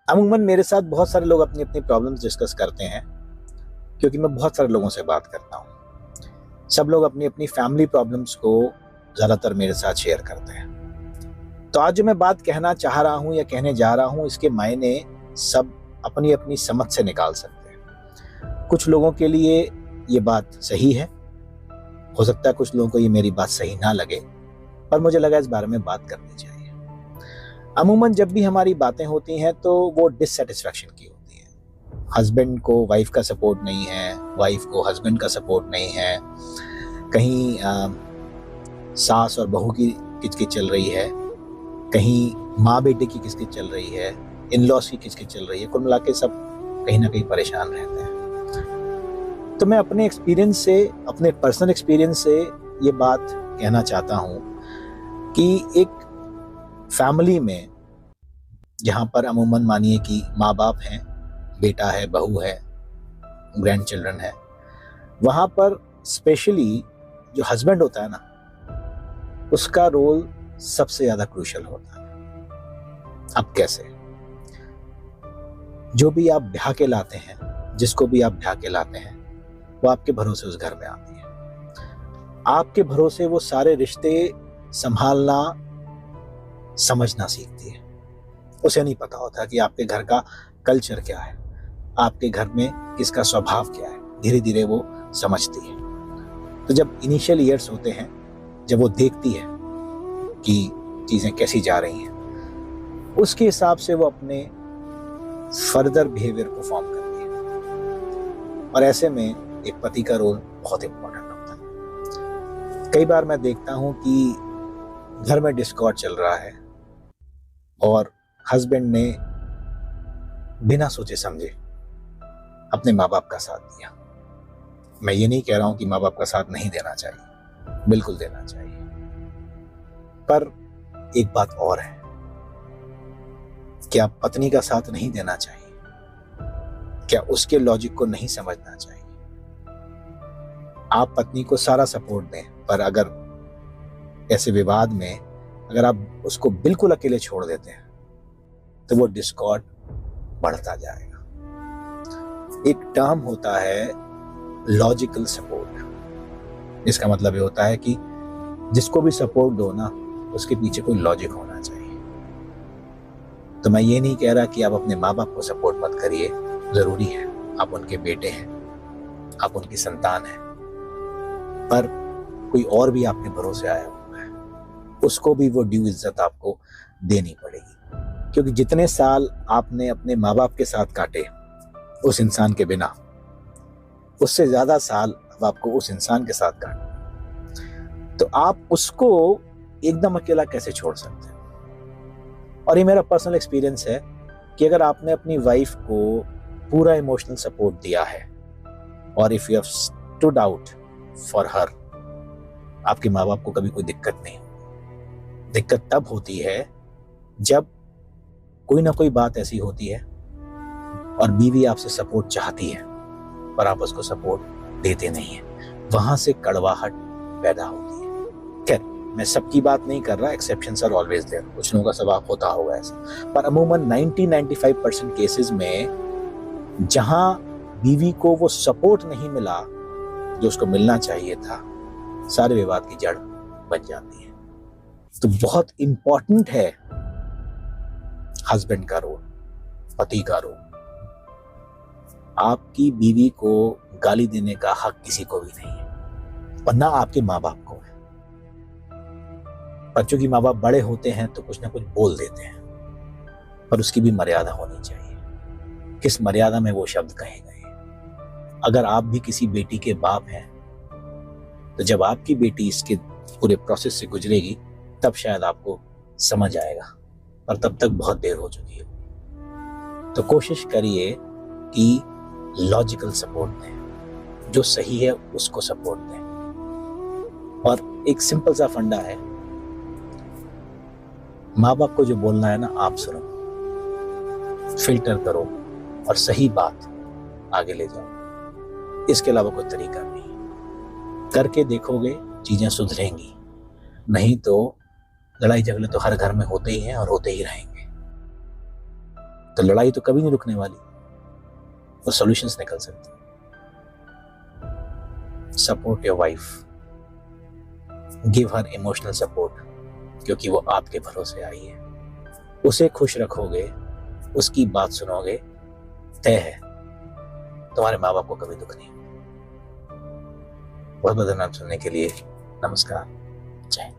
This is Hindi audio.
अमूमन मेरे साथ बहुत सारे लोग अपनी अपनी प्रॉब्लम्स डिस्कस करते हैं, क्योंकि मैं बहुत सारे लोगों से बात करता हूँ। सब लोग अपनी अपनी फैमिली प्रॉब्लम्स को ज़्यादातर मेरे साथ शेयर करते हैं। तो आज जो मैं बात कहना चाह रहा हूँ या कहने जा रहा हूँ, इसके मायने सब अपनी अपनी समझ से निकाल सकते हैं। कुछ लोगों के लिए ये बात सही है, हो सकता है कुछ लोगों को ये मेरी बात सही ना लगे, पर मुझे लगा इस बारे में बात करनी चाहिए। अमूमन जब भी हमारी बातें होती हैं तो वो डिससेटिस्फैक्शन की होती है। हस्बैंड को वाइफ का सपोर्ट नहीं है, वाइफ को हस्बैंड का सपोर्ट नहीं है, कहीं सास और बहू की किचकिच चल रही है, कहीं माँ बेटे की किचकिच चल रही है, इन लॉस की किचकिच चल रही है। कुल मिला के सब कहीं ना कहीं परेशान रहते हैं। तो मैं अपने एक्सपीरियंस से, अपने पर्सनल एक्सपीरियंस से ये बात कहना चाहता हूँ कि एक फैमिली में जहाँ पर अमूमन मानिए कि माँ बाप हैं, बेटा है, बहू है, ग्रैंड चिल्ड्रन है, वहाँ पर स्पेशली जो हस्बैंड होता है ना, उसका रोल सबसे ज़्यादा क्रूशियल होता है। अब कैसे? जो भी आप ब्याह के लाते हैं, जिसको भी आप ब्याह के लाते हैं, वो आपके भरोसे उस घर में आती है। आपके भरोसे वो सारे रिश्ते संभालना, समझना सीखती है। उसे नहीं पता होता कि आपके घर का कल्चर क्या है, आपके घर में किसका स्वभाव क्या है। धीरे धीरे वो समझती है। तो जब इनिशियल ईयर्स होते हैं, जब वो देखती है कि चीज़ें कैसी जा रही हैं, उसके हिसाब से वो अपने फर्दर बिहेवियर को फॉर्म करती है। और ऐसे में एक पति का रोल बहुत इंपॉर्टेंट होता है। कई बार मैं देखता हूँ कि घर में डिस्कॉर्ड चल रहा है और हस्बैंड ने बिना सोचे समझे अपने माँ बाप का साथ दिया। मैं ये नहीं कह रहा हूं कि माँ बाप का साथ नहीं देना चाहिए, बिल्कुल देना चाहिए, पर एक बात और है, क्या पत्नी का साथ नहीं देना चाहिए? क्या उसके लॉजिक को नहीं समझना चाहिए? आप पत्नी को सारा सपोर्ट दें, पर अगर ऐसे विवाद में अगर आप उसको बिल्कुल अकेले छोड़ देते हैं तो वो डिस्कॉर्ड बढ़ता जाएगा। एक टर्म होता है लॉजिकल सपोर्ट। इसका मतलब ये होता है कि जिसको भी सपोर्ट दो ना, उसके पीछे कोई लॉजिक होना चाहिए। तो मैं ये नहीं कह रहा कि आप अपने माँ बाप को सपोर्ट मत करिए, जरूरी है, आप उनके बेटे हैं, आप उनकी संतान हैं, पर कोई और भी आपके भरोसे आया हुआ है, उसको भी वो ड्यू इज्जत आपको देनी पड़ेगी। क्योंकि जितने साल आपने अपने माँ बाप के साथ काटे उस इंसान के बिना, उससे ज्यादा साल अब आपको उस इंसान के साथ काटना। तो आप उसको एकदम अकेला कैसे छोड़ सकते हैं? और ये मेरा पर्सनल एक्सपीरियंस है कि अगर आपने अपनी वाइफ को पूरा इमोशनल सपोर्ट दिया है और if you have stood out for her, आपके माँ बाप को कभी कोई दिक्कत नहीं होती। दिक्कत तब होती है जब कोई ना कोई बात ऐसी होती है और बीवी आपसे सपोर्ट चाहती है पर आप उसको सपोर्ट देते नहीं है, वहां से कड़वाहट पैदा होती है। खैर, मैं सबकी बात नहीं कर रहा, एक्सेप्शंस आर ऑलवेज देयर, कुछ लोगों का स्वभाव होता होगा ऐसा, पर अमूमन 90-95% केसेस में जहां बीवी को वो सपोर्ट नहीं मिला जो उसको मिलना चाहिए था, सारे विवाद की जड़ बन जाती है। तो बहुत इंपॉर्टेंट है हस्बैंड का रोल, पति का रोल। आपकी बीवी को गाली देने का हक किसी को भी नहीं है, और ना आपके माँ बाप को है। बच्चों की माँ बाप बड़े होते हैं तो कुछ ना कुछ बोल देते हैं, पर उसकी भी मर्यादा होनी चाहिए, किस मर्यादा में वो शब्द कहे गए। अगर आप भी किसी बेटी के बाप हैं तो जब आपकी बेटी इसके पूरे प्रोसेस से गुजरेगी तब शायद आपको समझ आएगा, पर तब तक बहुत देर हो चुकी है। तो कोशिश करिए कि लॉजिकल सपोर्ट दें, जो सही है उसको सपोर्ट दें। और एक सिंपल सा फंडा है, माँ बाप को जो बोलना है ना, आप सुनो, फिल्टर करो और सही बात आगे ले जाओ। इसके अलावा कोई तरीका नहीं। करके देखोगे चीजें सुधरेंगी, नहीं तो लड़ाई झगड़े तो हर घर में होते ही हैं और होते ही रहेंगे। तो लड़ाई तो कभी नहीं रुकने वाली, वो सॉल्यूशंस निकल सकते हैं। Support your wife, give her emotional support, क्योंकि वो आपके भरोसे आई है। उसे खुश रखोगे, उसकी बात सुनोगे, तय है तुम्हारे माँ बाप को कभी दुख नहीं। बहुत बहुत धन्यवाद सुनने के लिए। नमस्कार, जय हिंद।